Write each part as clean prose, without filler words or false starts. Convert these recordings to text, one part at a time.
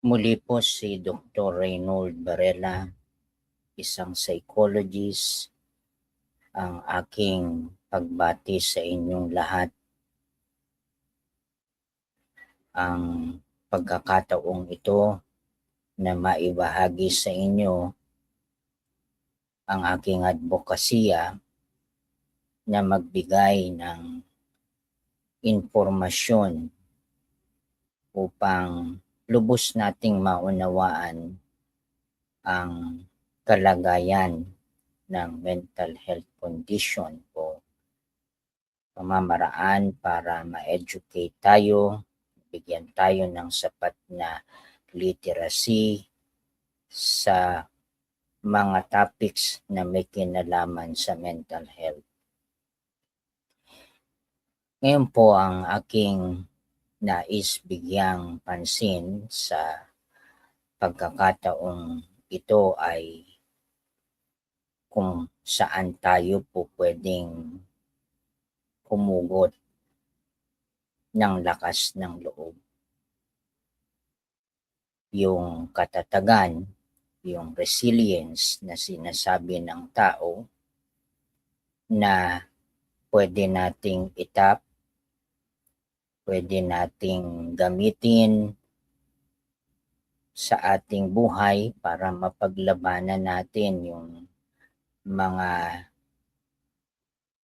Muli po si Dr. Reynold Varela, isang psychologist, ang aking pagbati sa inyong lahat. Ang pagkakataong ito na maibahagi sa inyo ang aking advokasya na magbigay ng impormasyon upang lubos nating maunawaan ang kalagayan ng mental health condition o pamamaraan para ma-educate tayo, bigyan tayo ng sapat na literacy sa mga topics na may kinalaman sa mental health. Ngayon po ang aking nais bigyang pansin sa pagkakataong ito ay kung saan tayo po pwedeng humugot ng lakas ng loob. Yung katatagan, yung resilience na sinasabi ng tao na pwede nating itap, pwede nating gamitin sa ating buhay para mapaglabanan natin yung mga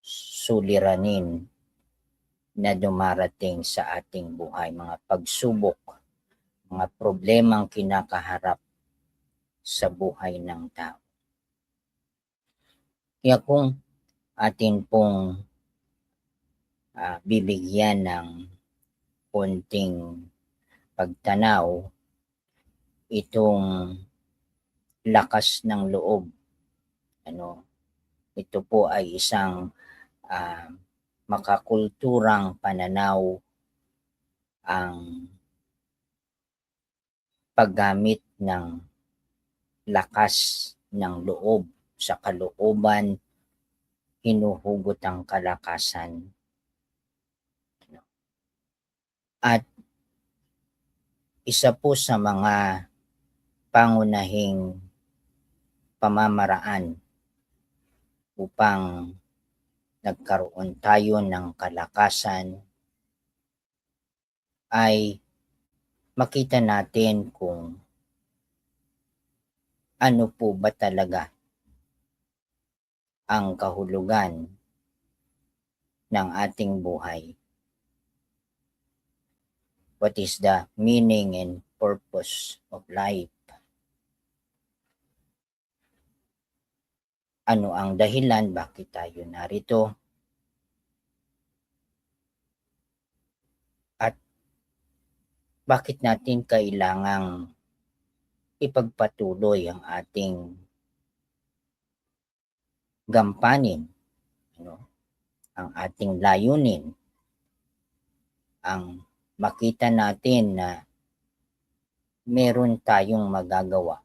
suliranin na dumarating sa ating buhay, mga pagsubok, mga problemang kinakaharap sa buhay ng tao. Kaya kung atin pong bibigyan ng konting pagtanaw itong lakas ng loob, ito po ay isang makakulturang pananaw ang paggamit ng lakas ng loob sa kalooban, hinuhugot ang kalakasan. At isa po sa mga pangunahing pamamaraan upang nagkaroon tayo ng kalakasan ay makita natin kung ano po ba talaga ang kahulugan ng ating buhay. What is the meaning and purpose of life? Ano ang dahilan bakit tayo narito? At bakit natin kailangang ipagpatuloy ang ating gampanin, ang ating layunin, ang makita natin na meron tayong magagawa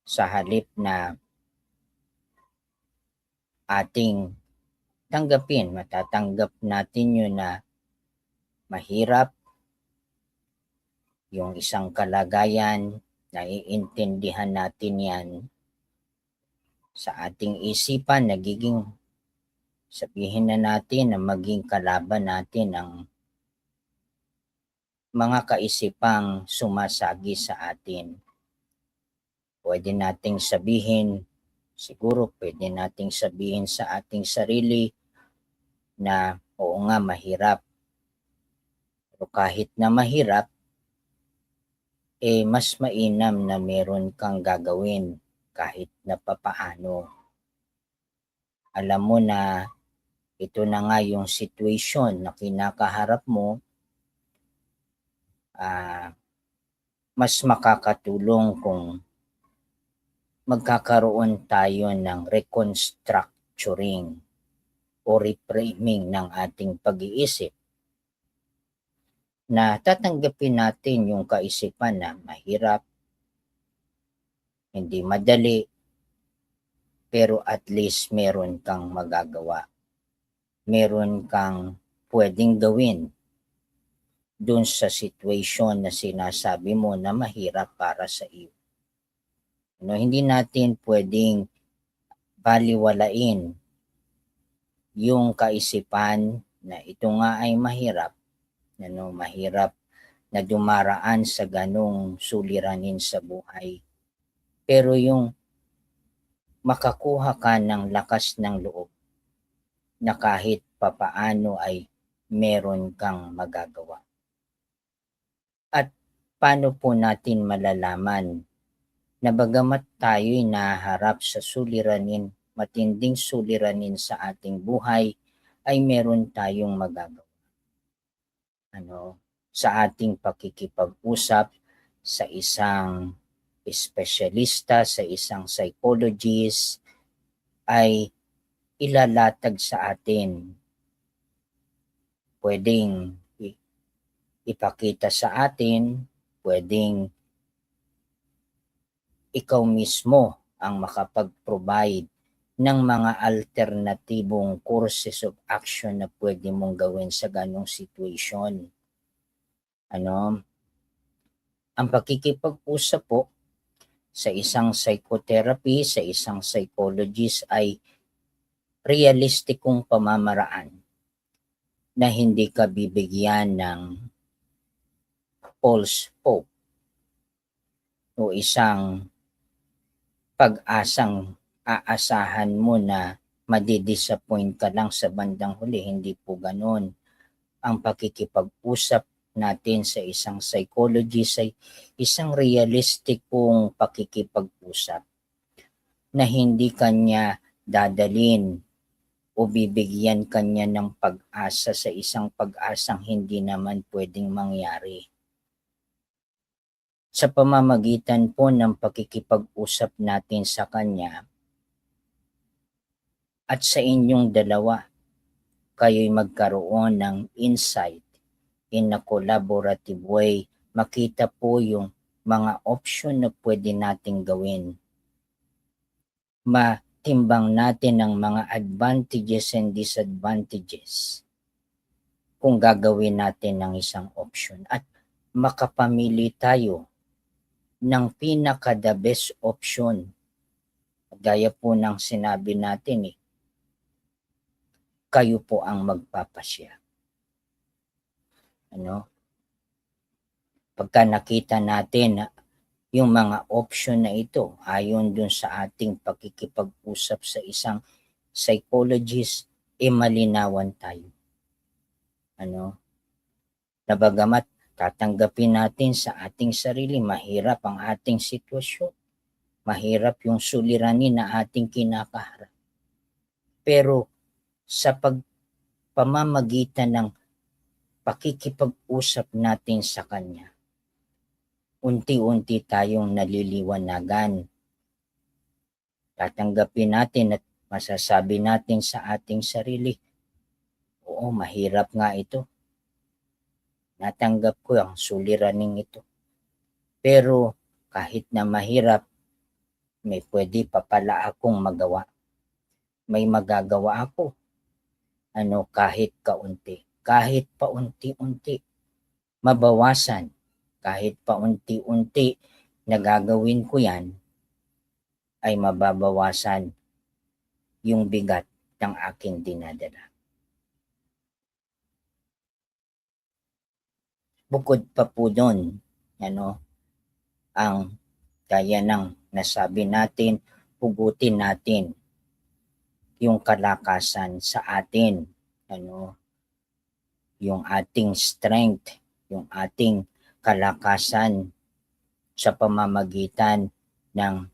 sa halip na ating tanggapin, matatanggap natin yun na mahirap yung isang kalagayan, naiintindihan natin yan sa ating isipan, nagiging sabihin na natin na maging kalaban natin ang mga kaisipang sumasagi sa atin. Pwede nating sabihin, siguro pwede nating sabihin sa ating sarili na oo nga mahirap. Pero kahit na mahirap, mas mainam na meron kang gagawin kahit na papaano. Alam mo na ito na nga yung situation na kinakaharap mo, mas makakatulong kung magkakaroon tayo ng reconstructuring o reframing ng ating pag-iisip na tatanggapin natin yung kaisipan na mahirap, hindi madali, pero at least meron kang magagawa. Meron kang pwedeng gawin dun sa situation na sinasabi mo na mahirap para sa iyo. No, hindi natin pwedeng baliwalain yung kaisipan na ito nga ay mahirap, mahirap na dumaraan sa ganong suliranin sa buhay. Pero yung makakuha ka ng lakas ng loob na kahit papaano ay meron kang magagawa. At paano po natin malalaman na bagamat tayo'y naharap sa suliranin, matinding suliranin sa ating buhay, ay meron tayong magagawa. Sa ating pakikipag-usap sa isang espesyalista, sa isang psychologist, ay ilalatag sa atin. Pwedeng ipakita sa atin, pwedeng ikaw mismo ang makapag-provide ng mga alternatibong courses of action na pwede mong gawin sa ganong situation. Ang pakikipag-usap po sa isang psychotherapy, sa isang psychologist ay realistikong pamamaraan na hindi ka bibigyan ng false hope o isang pag-asang aasahan mo na madidisappoint ka lang sa bandang huli. Hindi po ganon. Ang pakikipag-usap natin sa isang psychologist ay isang realistikong pakikipag-usap na hindi kanya dadalin o bibigyan kanya ng pag-asa sa isang pag-asang hindi naman pwedeng mangyari. Sa pamamagitan po ng pakikipag-usap natin sa kanya at sa inyong dalawa, kayo'y magkaroon ng insight in a collaborative way, makita po yung mga option na pwede nating gawin. Matimbang natin ang mga advantages and disadvantages kung gagawin natin ng isang option at makapamili tayo ng pinaka the best option. Gaya po ng sinabi natin kayo po ang magpapasya. Pagka nakita natin yung mga option na ito ayon dun sa ating pakikipag-usap sa isang psychologist, malinawan tayo. Na bagamat tatanggapin natin sa ating sarili, mahirap ang ating sitwasyon. Mahirap yung suliranin na ating kinakaharap. Pero sa pamamagitan ng pakikipag-usap natin sa Kanya, unti-unti tayong naliliwanagan. Tatanggapin natin at masasabi natin sa ating sarili, oo, mahirap nga ito. Natanggap ko ang suliraning ito. Pero kahit na mahirap, may pwede pa pala akong magawa. May magagawa ako. Kahit kaunti. Kahit paunti-unti. Mabawasan. Kahit paunti-unti na gagawin ko yan, ay mababawasan yung bigat ng aking dinadala. Bukod pa po doon, ang kaya ng nasabi natin, hugutin natin yung kalakasan sa atin, yung ating strength, yung ating kalakasan sa pamamagitan ng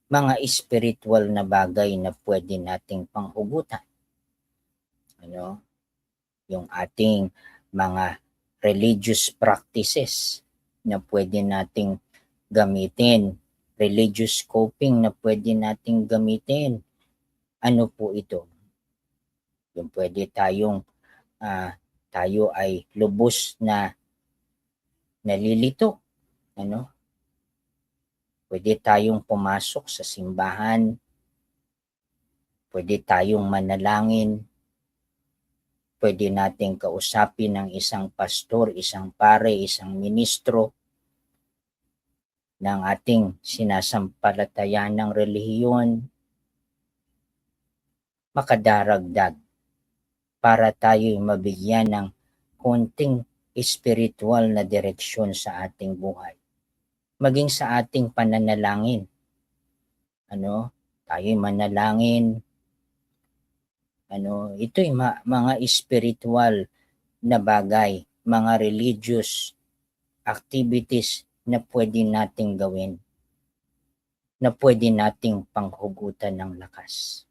mga spiritual na bagay na pwede nating panghugutan. Yung ating mga religious practices na pwede nating gamitin, religious coping na pwede nating gamitin. Ano po ito? Yung pwede tayo ay lubos na nalilito. Pwede tayong pumasok sa simbahan. Pwede tayong manalangin. Pwede nating kausapin ng isang pastor, isang pare, isang ministro ng ating sinasampalatayan ng relihiyon, makadaragdag para tayo'y mabigyan ng konting espiritual na direksyon sa ating buhay. Maging sa ating pananalangin. Tayo'y manalangin. Ito'y mga espiritual na bagay, mga religious activities na pwede nating gawin, na pwede nating panghugutan ng lakas.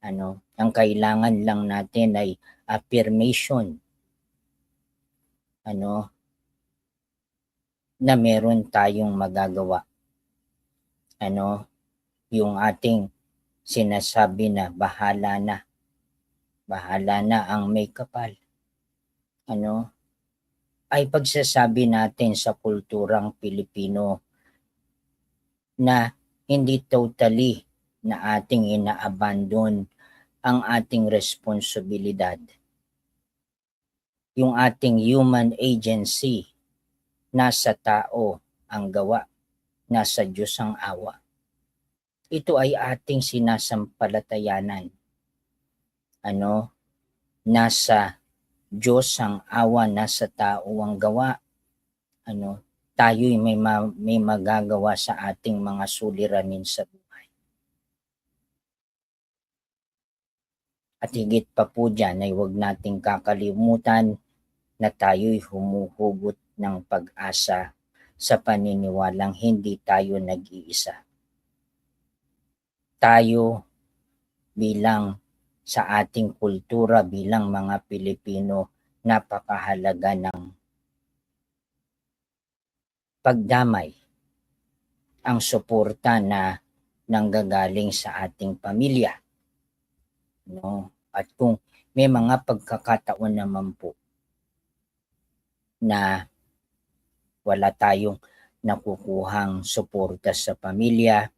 Ang kailangan lang natin ay affirmation. Na meron tayong magagawa. Yung ating sinasabi na bahala na ang may kapal. Ay pagsasabi natin sa kulturang Pilipino na hindi totally na ating ina-abandon ang ating responsibilidad. Yung ating human agency, nasa tao ang gawa, nasa Diyos ang awa. Ito ay ating sinasampalatayanan. Nasa Diyos ang awa, nasa tao ang gawa. Tayo'y may magagawa sa ating mga suliranin sa buhay. At higit pa po dyan ay huwag nating kakalimutan na tayo'y humuhugot ng pag-asa sa paniniwalang hindi tayo nag-iisa. Tayo bilang sa ating kultura, bilang mga Pilipino, napakahalaga ng pagdamay, ang suporta na nanggagaling sa ating pamilya. At kung may mga pagkakataon naman po na wala tayong nakukuhang suporta sa pamilya,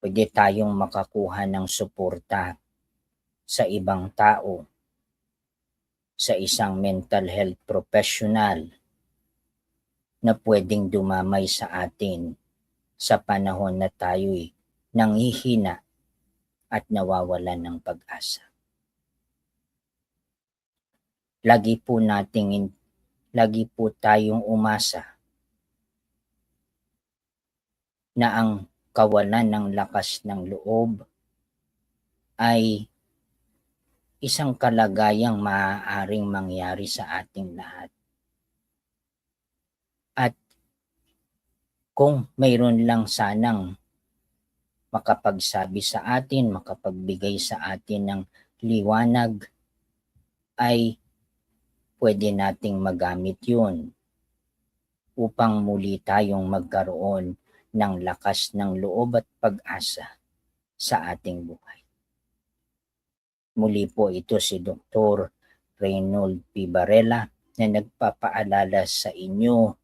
pwede tayong makakuha ng suporta sa ibang tao, sa isang mental health professional na pwedeng dumamay sa atin sa panahon na tayo'y nanghihina at nawawalan ng pag-asa. Lagi po tayong umasa na ang kawalan ng lakas ng loob ay isang kalagayang maaaring mangyari sa ating lahat. At kung mayroon lang sanang makapagsabi sa atin, makapagbigay sa atin ng liwanag, ay pwede nating magamit yun upang muli tayong magkaroon ng lakas ng loob at pag-asa sa ating buhay. Muli po ito si Dr. Reynold P. Barela na nagpapaalala sa inyo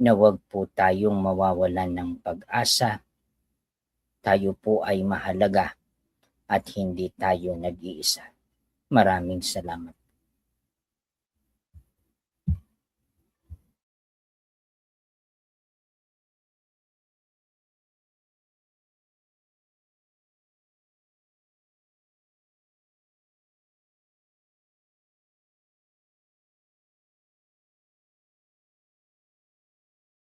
na huwag po tayong mawawalan ng pag-asa. Tayo po ay mahalaga at hindi tayo nag-iisa. Maraming salamat.